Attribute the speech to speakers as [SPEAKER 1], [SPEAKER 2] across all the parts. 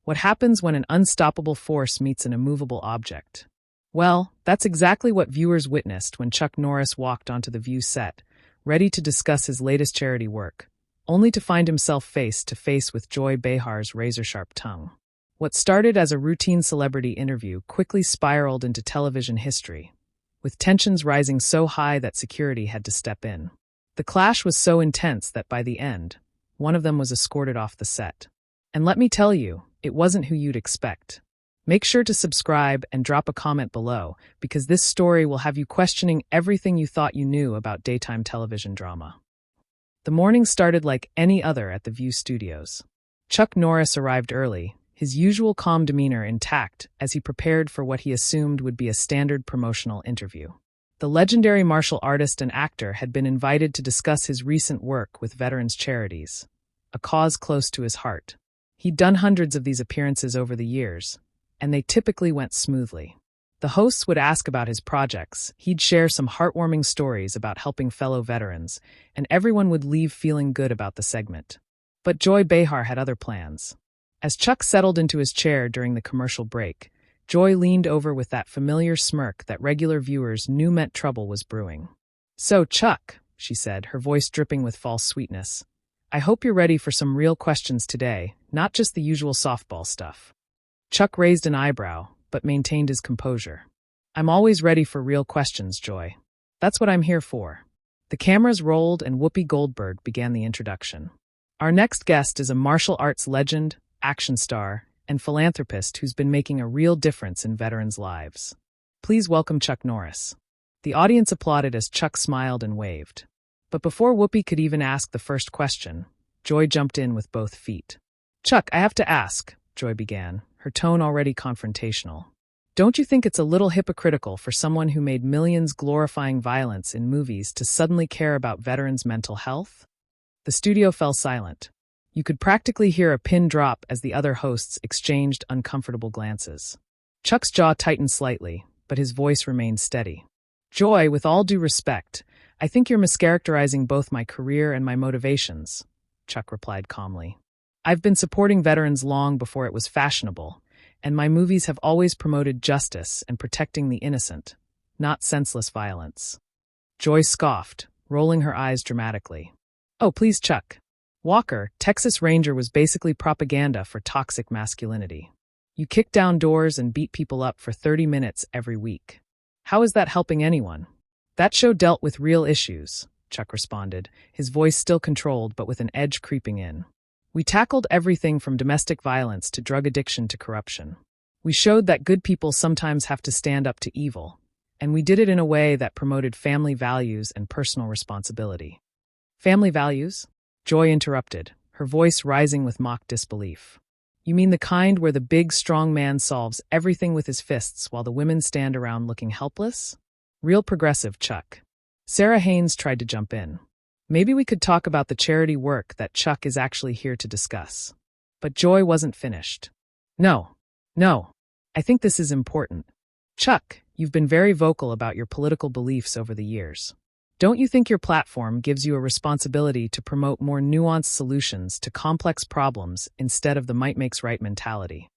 [SPEAKER 1] What happens when an unstoppable force meets an immovable object? Well, that's exactly what viewers witnessed when Chuck Norris walked onto the View set, ready to discuss his latest charity work, only to find himself face to face with Joy Behar's razor-sharp tongue. What started as a routine celebrity interview quickly spiraled into television history, with tensions rising so high that security had to step in. The clash was so intense that by the end, one of them was escorted off the set. And let me tell you, it wasn't who you'd expect. Make sure to subscribe and drop a comment below, because this story will have you questioning everything you thought you knew about daytime television drama. The morning started like any other at the View studios. Chuck Norris arrived early, his usual calm demeanor intact as he prepared for what he assumed would be a standard promotional interview. The legendary martial artist and actor had been invited to discuss his recent work with veterans' charities, a cause close to his heart. He'd done hundreds of these appearances over the years, and they typically went smoothly. The hosts would ask about his projects, he'd share some heartwarming stories about helping fellow veterans, and everyone would leave feeling good about the segment. But Joy Behar had other plans. As Chuck settled into his chair during the commercial break, Joy leaned over with that familiar smirk that regular viewers knew meant trouble was brewing. "So, Chuck," she said, her voice dripping with false sweetness, "I hope you're ready for some real questions today, not just the usual softball stuff." Chuck raised an eyebrow, but maintained his composure. "I'm always ready for real questions, Joy. That's what I'm here for." The cameras rolled and Whoopi Goldberg began the introduction. "Our next guest is a martial arts legend, action star, and philanthropist who's been making a real difference in veterans' lives. Please welcome Chuck Norris." The audience applauded as Chuck smiled and waved. But before Whoopi could even ask the first question, Joy jumped in with both feet. "Chuck, I have to ask," Joy began, her tone already confrontational. "Don't you think it's a little hypocritical for someone who made millions glorifying violence in movies to suddenly care about veterans' mental health?" The studio fell silent. You could practically hear a pin drop as the other hosts exchanged uncomfortable glances. Chuck's jaw tightened slightly, but his voice remained steady. "Joy, with all due respect, I think you're mischaracterizing both my career and my motivations," Chuck replied calmly. "I've been supporting veterans long before it was fashionable, and my movies have always promoted justice and protecting the innocent, not senseless violence." Joy scoffed, rolling her eyes dramatically. "Oh, please, Chuck. Walker, Texas Ranger, was basically propaganda for toxic masculinity. You kick down doors and beat people up for 30 minutes every week. How is that helping anyone?" "That show dealt with real issues," Chuck responded, his voice still controlled but with an edge creeping in. "We tackled everything from domestic violence to drug addiction to corruption. We showed that good people sometimes have to stand up to evil, and we did it in a way that promoted family values and personal responsibility." "Family values?" Joy interrupted, her voice rising with mock disbelief. "You mean the kind where the big, strong man solves everything with his fists while the women stand around looking helpless? Real progressive, Chuck." Sarah Haynes tried to jump in. "Maybe we could talk about the charity work that Chuck is actually here to discuss." But Joy wasn't finished. No. I think this is important. Chuck, you've been very vocal about your political beliefs over the years. Don't you think your platform gives you a responsibility to promote more nuanced solutions to complex problems instead of the might makes right mentality?"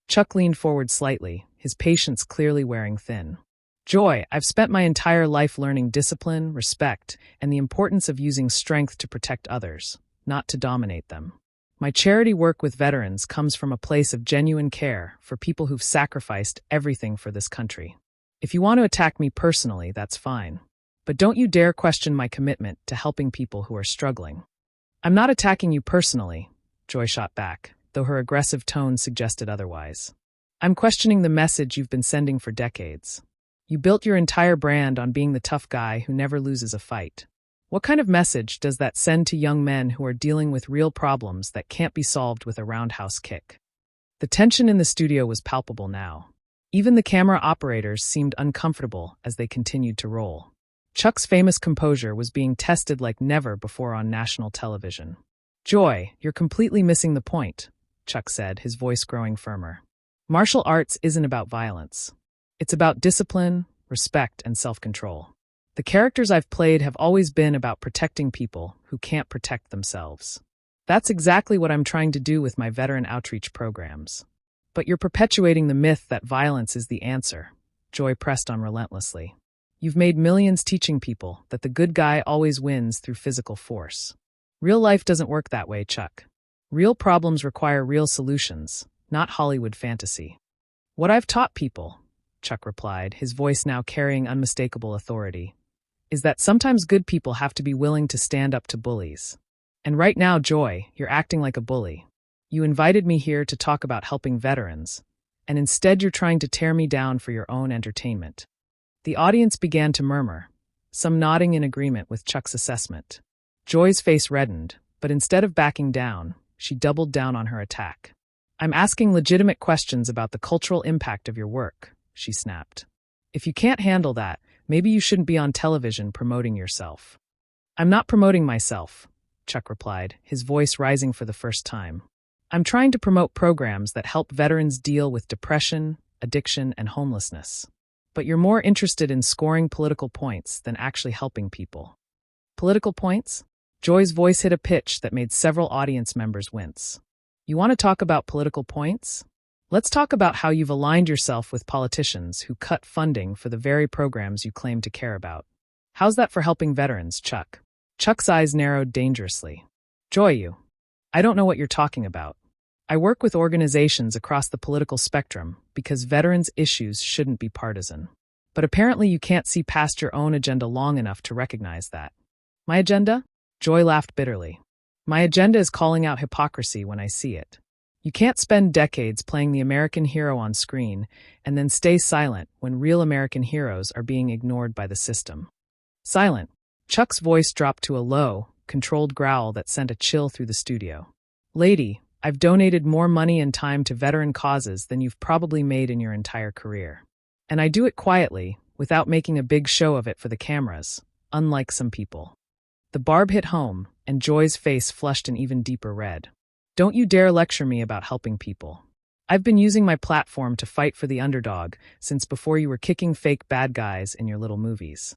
[SPEAKER 1] Chuck leaned forward slightly, his patience clearly wearing thin. "Joy, I've spent my entire life learning discipline, respect, and the importance of using strength to protect others, not to dominate them. My charity work with veterans comes from a place of genuine care for people who've sacrificed everything for this country. If you want to attack me personally, that's fine. But don't you dare question my commitment to helping people who are struggling." "I'm not attacking you personally," Joy shot back, though her aggressive tone suggested otherwise. "I'm questioning the message you've been sending for decades. You built your entire brand on being the tough guy who never loses a fight. What kind of message does that send to young men who are dealing with real problems that can't be solved with a roundhouse kick?" The tension in the studio was palpable now. Even the camera operators seemed uncomfortable as they continued to roll. Chuck's famous composure was being tested like never before on national television. "Joy, you're completely missing the point," Chuck said, his voice growing firmer. "Martial arts isn't about violence. It's about discipline, respect, and self-control. The characters I've played have always been about protecting people who can't protect themselves. That's exactly what I'm trying to do with my veteran outreach programs. But you're perpetuating the myth that violence is the answer, Joy pressed on relentlessly. You've made millions teaching people that the good guy always wins through physical force. Real life doesn't work that way, Chuck. Real problems require real solutions, not Hollywood fantasy. What I've taught people, Chuck replied, his voice now carrying unmistakable authority, is that sometimes good people have to be willing to stand up to bullies. And right now, Joy, you're acting like a bully. You invited me here to talk about helping veterans, and instead you're trying to tear me down for your own entertainment. The audience began to murmur, some nodding in agreement with Chuck's assessment. Joy's face reddened, but instead of backing down, she doubled down on her attack. I'm asking legitimate questions about the cultural impact of your work, she snapped. If you can't handle that, maybe you shouldn't be on television promoting yourself. I'm not promoting myself, Chuck replied, his voice rising for the first time. I'm trying to promote programs that help veterans deal with depression, addiction, and homelessness. But you're more interested in scoring political points than actually helping people. Political points? Joy's voice hit a pitch that made several audience members wince. You want to talk about political points? Let's talk about how you've aligned yourself with politicians who cut funding for the very programs you claim to care about. How's that for helping veterans, Chuck? Chuck's eyes narrowed dangerously. Joy, I don't know what you're talking about. I work with organizations across the political spectrum because veterans' issues shouldn't be partisan. But apparently you can't see past your own agenda long enough to recognize that. My agenda? Joy laughed bitterly. My agenda is calling out hypocrisy when I see it. You can't spend decades playing the American hero on screen and then stay silent when real American heroes are being ignored by the system. Silent. Chuck's voice dropped to a low, controlled growl that sent a chill through the studio. Lady, I've donated more money and time to veteran causes than you've probably made in your entire career. And I do it quietly, without making a big show of it for the cameras, unlike some people. The barb hit home, and Joy's face flushed an even deeper red. Don't you dare lecture me about helping people. I've been using my platform to fight for the underdog since before you were kicking fake bad guys in your little movies.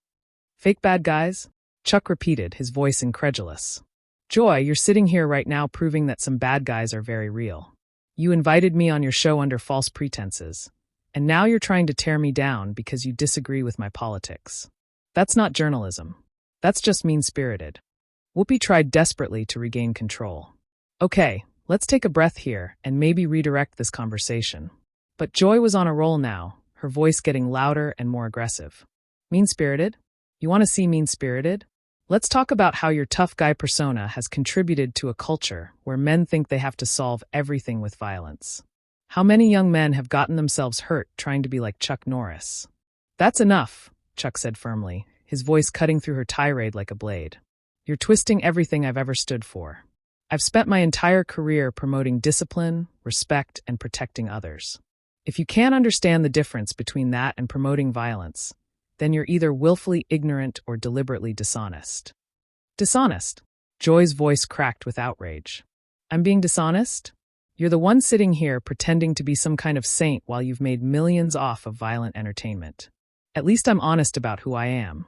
[SPEAKER 1] Fake bad guys? Chuck repeated, his voice incredulous. Joy, you're sitting here right now proving that some bad guys are very real. You invited me on your show under false pretenses, and now you're trying to tear me down because you disagree with my politics. That's not journalism. That's just mean-spirited. Whoopi tried desperately to regain control. Okay, let's take a breath here and maybe redirect this conversation. But Joy was on a roll now, her voice getting louder and more aggressive. Mean-spirited? You want to see mean-spirited? Let's talk about how your tough guy persona has contributed to a culture where men think they have to solve everything with violence. How many young men have gotten themselves hurt trying to be like Chuck Norris? That's enough, Chuck said firmly, his voice cutting through her tirade like a blade. You're twisting everything I've ever stood for. I've spent my entire career promoting discipline, respect, and protecting others. If you can't understand the difference between that and promoting violence, then you're either willfully ignorant or deliberately dishonest. Dishonest? Joy's voice cracked with outrage. I'm being dishonest? You're the one sitting here pretending to be some kind of saint while you've made millions off of violent entertainment. At least I'm honest about who I am.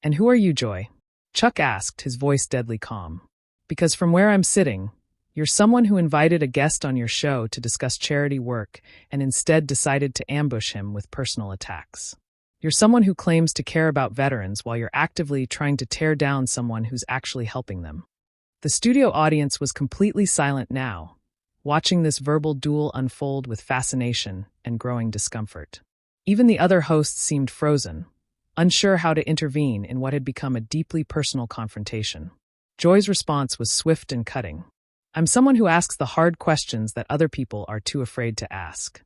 [SPEAKER 1] And who are you, Joy? Chuck asked, his voice deadly calm. Because from where I'm sitting, you're someone who invited a guest on your show to discuss charity work and instead decided to ambush him with personal attacks. You're someone who claims to care about veterans while you're actively trying to tear down someone who's actually helping them. The studio audience was completely silent now, watching this verbal duel unfold with fascination and growing discomfort. Even the other hosts seemed frozen, unsure how to intervene in what had become a deeply personal confrontation. Joy's response was swift and cutting. I'm someone who asks the hard questions that other people are too afraid to ask.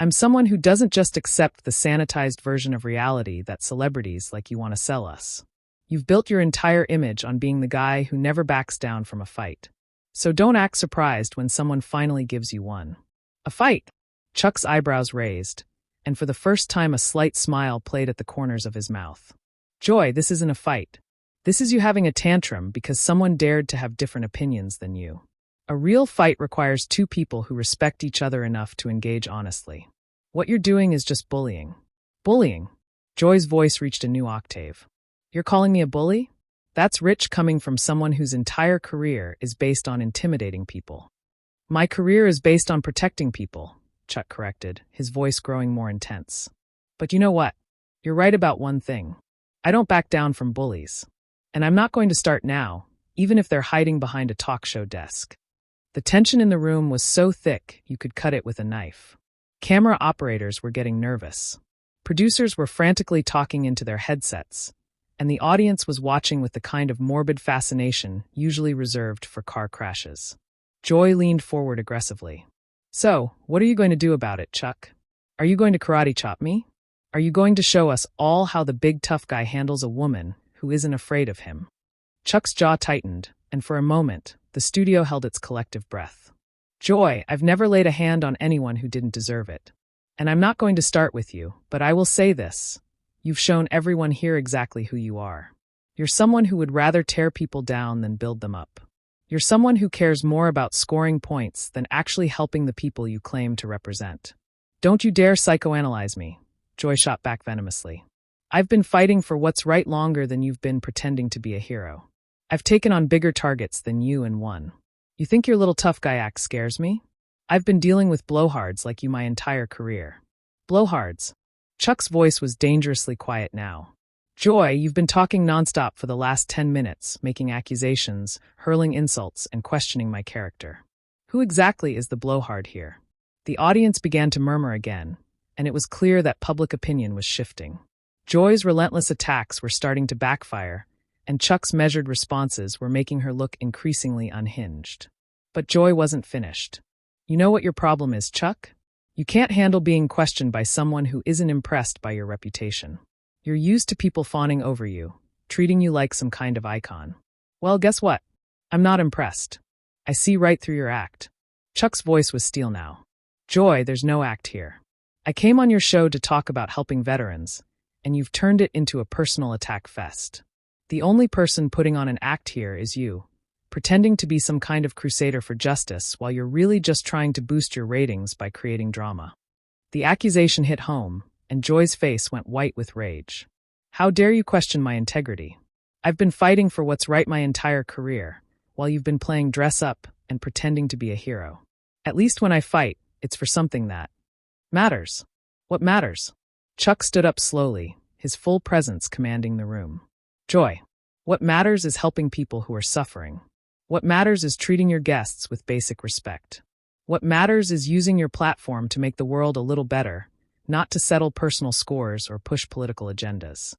[SPEAKER 1] I'm someone who doesn't just accept the sanitized version of reality that celebrities like you want to sell us. You've built your entire image on being the guy who never backs down from a fight. So don't act surprised when someone finally gives you one. A fight? Chuck's eyebrows raised, and for the first time a slight smile played at the corners of his mouth. Joy, this isn't a fight. This is you having a tantrum because someone dared to have different opinions than you. A real fight requires two people who respect each other enough to engage honestly. What you're doing is just bullying. Bullying? Joy's voice reached a new octave. You're calling me a bully? That's rich coming from someone whose entire career is based on intimidating people. My career is based on protecting people, Chuck corrected, his voice growing more intense. But you know what? You're right about one thing. I don't back down from bullies. And I'm not going to start now, even if they're hiding behind a talk show desk. The tension in the room was so thick you could cut it with a knife. Camera operators were getting nervous. Producers were frantically talking into their headsets, and the audience was watching with the kind of morbid fascination usually reserved for car crashes. Joy leaned forward aggressively. So, what are you going to do about it, Chuck? Are you going to karate chop me? Are you going to show us all how the big tough guy handles a woman who isn't afraid of him? Chuck's jaw tightened, and for a moment, the studio held its collective breath. Joy, I've never laid a hand on anyone who didn't deserve it. And I'm not going to start with you, but I will say this. You've shown everyone here exactly who you are. You're someone who would rather tear people down than build them up. You're someone who cares more about scoring points than actually helping the people you claim to represent. Don't you dare psychoanalyze me, Joy shot back venomously. I've been fighting for what's right longer than you've been pretending to be a hero. I've taken on bigger targets than you and won. You think your little tough guy act scares me? I've been dealing with blowhards like you my entire career. Blowhards. Chuck's voice was dangerously quiet now. Joy, you've been talking nonstop for the last 10 minutes, making accusations, hurling insults, and questioning my character. Who exactly is the blowhard here? The audience began to murmur again, and it was clear that public opinion was shifting. Joy's relentless attacks were starting to backfire, and Chuck's measured responses were making her look increasingly unhinged. But Joy wasn't finished. You know what your problem is, Chuck? You can't handle being questioned by someone who isn't impressed by your reputation. You're used to people fawning over you, treating you like some kind of icon. Well, guess what? I'm not impressed. I see right through your act. Chuck's voice was steel now. Joy, there's no act here. I came on your show to talk about helping veterans, and you've turned it into a personal attack fest. The only person putting on an act here is you, pretending to be some kind of crusader for justice while you're really just trying to boost your ratings by creating drama. The accusation hit home, and Joy's face went white with rage. How dare you question my integrity? I've been fighting for what's right my entire career, while you've been playing dress up and pretending to be a hero. At least when I fight, it's for something that matters. What matters? Chuck stood up slowly, his full presence commanding the room. Joy, what matters is helping people who are suffering. What matters is treating your guests with basic respect. What matters is using your platform to make the world a little better, not to settle personal scores or push political agendas.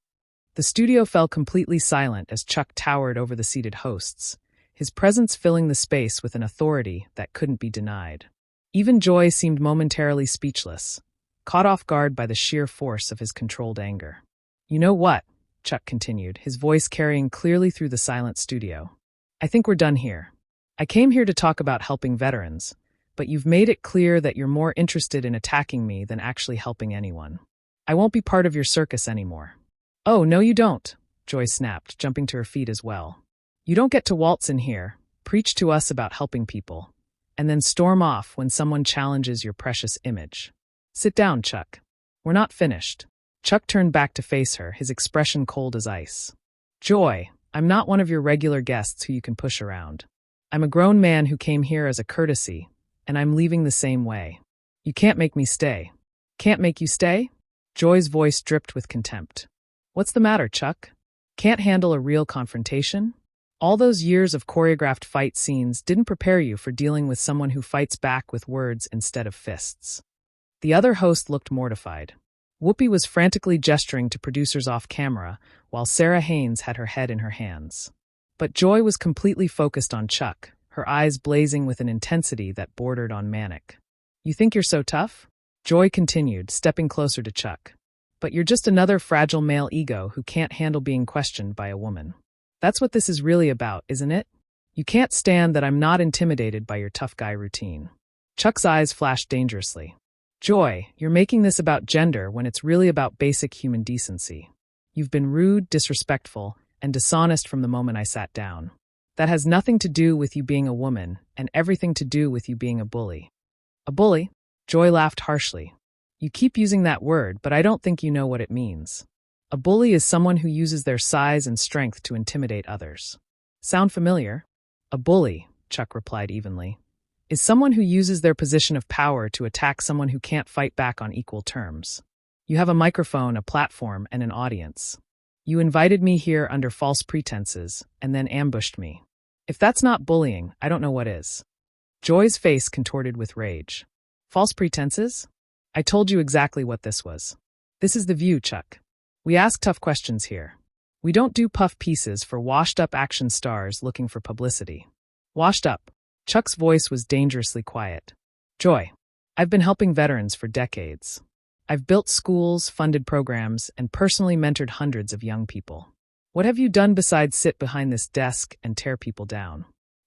[SPEAKER 1] The studio fell completely silent as Chuck towered over the seated hosts, his presence filling the space with an authority that couldn't be denied. Even Joy seemed momentarily speechless, caught off guard by the sheer force of his controlled anger. You know what? Chuck continued, his voice carrying clearly through the silent studio. I think we're done here. I came here to talk about helping veterans, but you've made it clear that you're more interested in attacking me than actually helping anyone. I won't be part of your circus anymore. Oh, no you don't, Joy snapped, jumping to her feet as well. You don't get to waltz in here, preach to us about helping people, and then storm off when someone challenges your precious image. Sit down, Chuck. We're not finished. Chuck turned back to face her, his expression cold as ice. Joy, I'm not one of your regular guests who you can push around. I'm a grown man who came here as a courtesy, and I'm leaving the same way. You can't make me stay. Can't make you stay? Joy's voice dripped with contempt. What's the matter, Chuck? Can't handle a real confrontation? All those years of choreographed fight scenes didn't prepare you for dealing with someone who fights back with words instead of fists. The other host looked mortified. Whoopi was frantically gesturing to producers off camera, while Sarah Haynes had her head in her hands. But Joy was completely focused on Chuck, her eyes blazing with an intensity that bordered on manic. You think you're so tough? Joy continued, stepping closer to Chuck. But you're just another fragile male ego who can't handle being questioned by a woman. That's what this is really about, isn't it? You can't stand that I'm not intimidated by your tough guy routine. Chuck's eyes flashed dangerously. Joy, you're making this about gender when it's really about basic human decency. You've been rude, disrespectful, and dishonest from the moment I sat down. That has nothing to do with you being a woman, and everything to do with you being a bully. A bully? Joy laughed harshly. You keep using that word, but I don't think you know what it means. A bully is someone who uses their size and strength to intimidate others. Sound familiar? A bully, Chuck replied evenly, is someone who uses their position of power to attack someone who can't fight back on equal terms. You have a microphone, a platform, and an audience. You invited me here under false pretenses and then ambushed me. If that's not bullying, I don't know what is. Joy's face contorted with rage. False pretenses? I told you exactly what this was. This is The View, Chuck. We ask tough questions here. We don't do puff pieces for washed-up action stars looking for publicity. Washed up. Chuck's voice was dangerously quiet. Joy, I've been helping veterans for decades. I've built schools, funded programs, and personally mentored hundreds of young people. What have you done besides sit behind this desk and tear people down?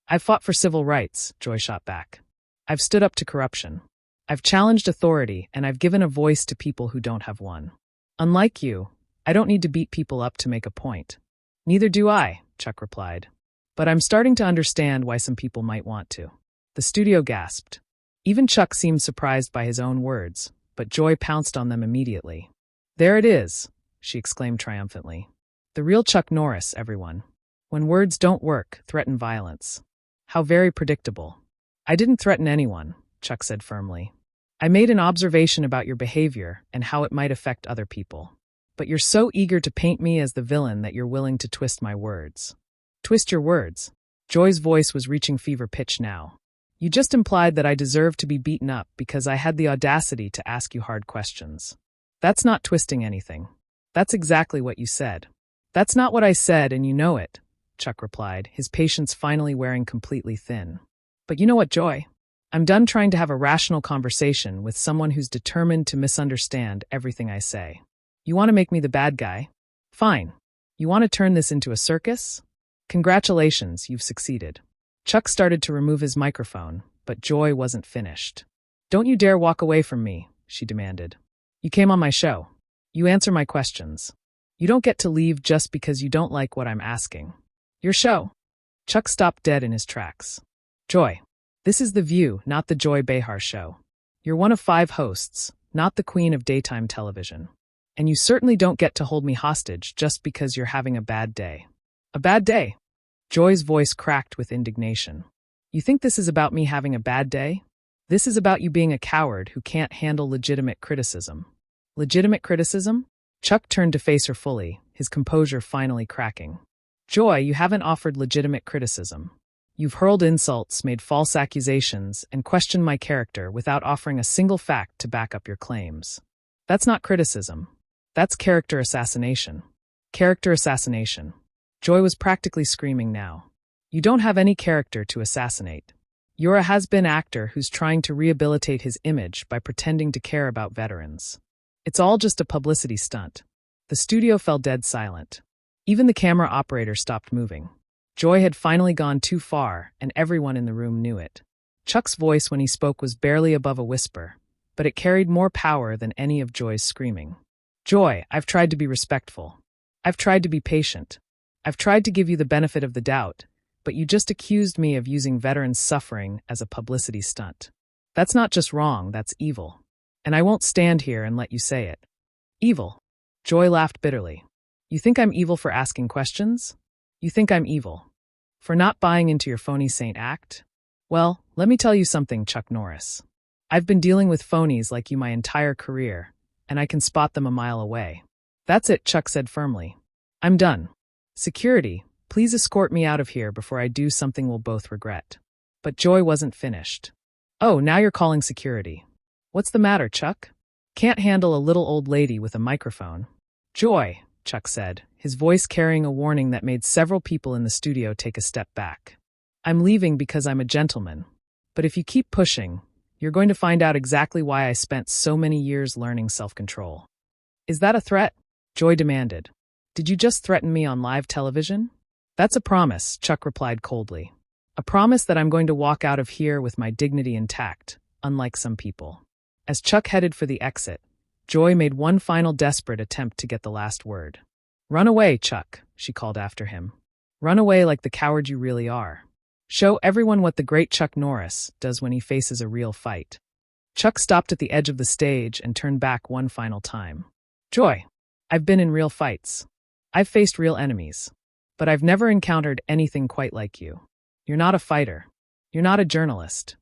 [SPEAKER 1] I've fought for civil rights, Joy shot back. I've stood up to corruption. I've challenged authority, and I've given a voice to people who don't have one. Unlike you, I don't need to beat people up to make a point. Neither do I, Chuck replied. But I'm starting to understand why some people might want to. The studio gasped. Even Chuck seemed surprised by his own words, but Joy pounced on them immediately. There it is, she exclaimed triumphantly. The real Chuck Norris, everyone. When words don't work, threaten violence. How very predictable. I didn't threaten anyone, Chuck said firmly. I made an observation about your behavior and how it might affect other people. But you're so eager to paint me as the villain that you're willing to twist my words. Twist your words. Joy's voice was reaching fever pitch now. You just implied that I deserved to be beaten up because I had the audacity to ask you hard questions. That's not twisting anything. That's exactly what you said. That's not what I said, and you know it, Chuck replied, his patience finally wearing completely thin. But you know what, Joy? I'm done trying to have a rational conversation with someone who's determined to misunderstand everything I say. You want to make me the bad guy? Fine. You want to turn this into a circus? Congratulations, you've succeeded. Chuck started to remove his microphone, but Joy wasn't finished. Don't you dare walk away from me, she demanded. You came on my show. You answer my questions. You don't get to leave just because you don't like what I'm asking. Your show. Chuck stopped dead in his tracks. Joy, this is The View, not the Joy Behar show. You're one of 5 hosts, not the queen of daytime television. And you certainly don't get to hold me hostage just because you're having a bad day. A bad day? Joy's voice cracked with indignation. You think this is about me having a bad day? This is about you being a coward who can't handle legitimate criticism. Legitimate criticism? Chuck turned to face her fully, his composure finally cracking. Joy, you haven't offered legitimate criticism. You've hurled insults, made false accusations, and questioned my character without offering a single fact to back up your claims. That's not criticism. That's character assassination. Character assassination. Joy was practically screaming now. You don't have any character to assassinate. You're a has-been actor who's trying to rehabilitate his image by pretending to care about veterans. It's all just a publicity stunt. The studio fell dead silent. Even the camera operator stopped moving. Joy had finally gone too far, and everyone in the room knew it. Chuck's voice when he spoke was barely above a whisper, but it carried more power than any of Joy's screaming. Joy, I've tried to be respectful. I've tried to be patient. I've tried to give you the benefit of the doubt, but you just accused me of using veterans' suffering as a publicity stunt. That's not just wrong, that's evil. And I won't stand here and let you say it. Evil. Joy laughed bitterly. You think I'm evil for asking questions? You think I'm evil for not buying into your phony saint act? Well, let me tell you something, Chuck Norris. I've been dealing with phonies like you my entire career, and I can spot them a mile away. That's it, Chuck said firmly. I'm done. Security, please escort me out of here before I do something we'll both regret. But Joy wasn't finished. Oh, now you're calling security. What's the matter, Chuck? Can't handle a little old lady with a microphone. Joy, Chuck said, his voice carrying a warning that made several people in the studio take a step back. I'm leaving because I'm a gentleman. But if you keep pushing, you're going to find out exactly why I spent so many years learning self-control. Is that a threat? Joy demanded. Did you just threaten me on live television? That's a promise, Chuck replied coldly. A promise that I'm going to walk out of here with my dignity intact, unlike some people. As Chuck headed for the exit, Joy made one final desperate attempt to get the last word. Run away, Chuck, she called after him. Run away like the coward you really are. Show everyone what the great Chuck Norris does when he faces a real fight. Chuck stopped at the edge of the stage and turned back one final time. Joy, I've been in real fights. I've faced real enemies. But I've never encountered anything quite like you. You're not a fighter. You're not a journalist.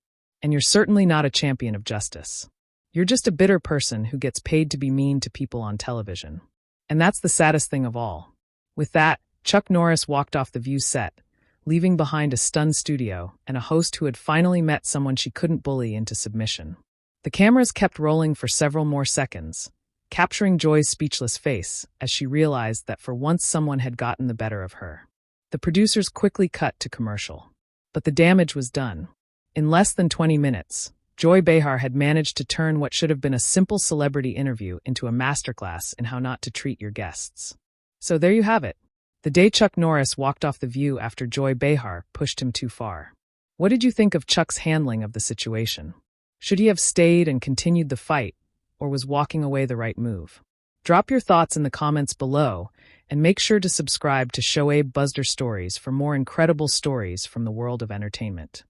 [SPEAKER 1] And you're certainly not a champion of justice. You're just a bitter person who gets paid to be mean to people on television. And that's the saddest thing of all. With that, Chuck Norris walked off the View set, leaving behind a stunned studio and a host who had finally met someone she couldn't bully into submission. The cameras kept rolling for several more seconds, capturing Joy's speechless face as she realized that for once someone had gotten the better of her. The producers quickly cut to commercial. But the damage was done. In less than 20 minutes, Joy Behar had managed to turn what should have been a simple celebrity interview into a masterclass in how not to treat your guests. So there you have it. The day Chuck Norris walked off The View after Joy Behar pushed him too far. What did you think of Chuck's handling of the situation? Should he have stayed and continued the fight, or was walking away the right move? Drop your thoughts in the comments below, and make sure to subscribe to Shoaib Buzzer Stories for more incredible stories from the world of entertainment.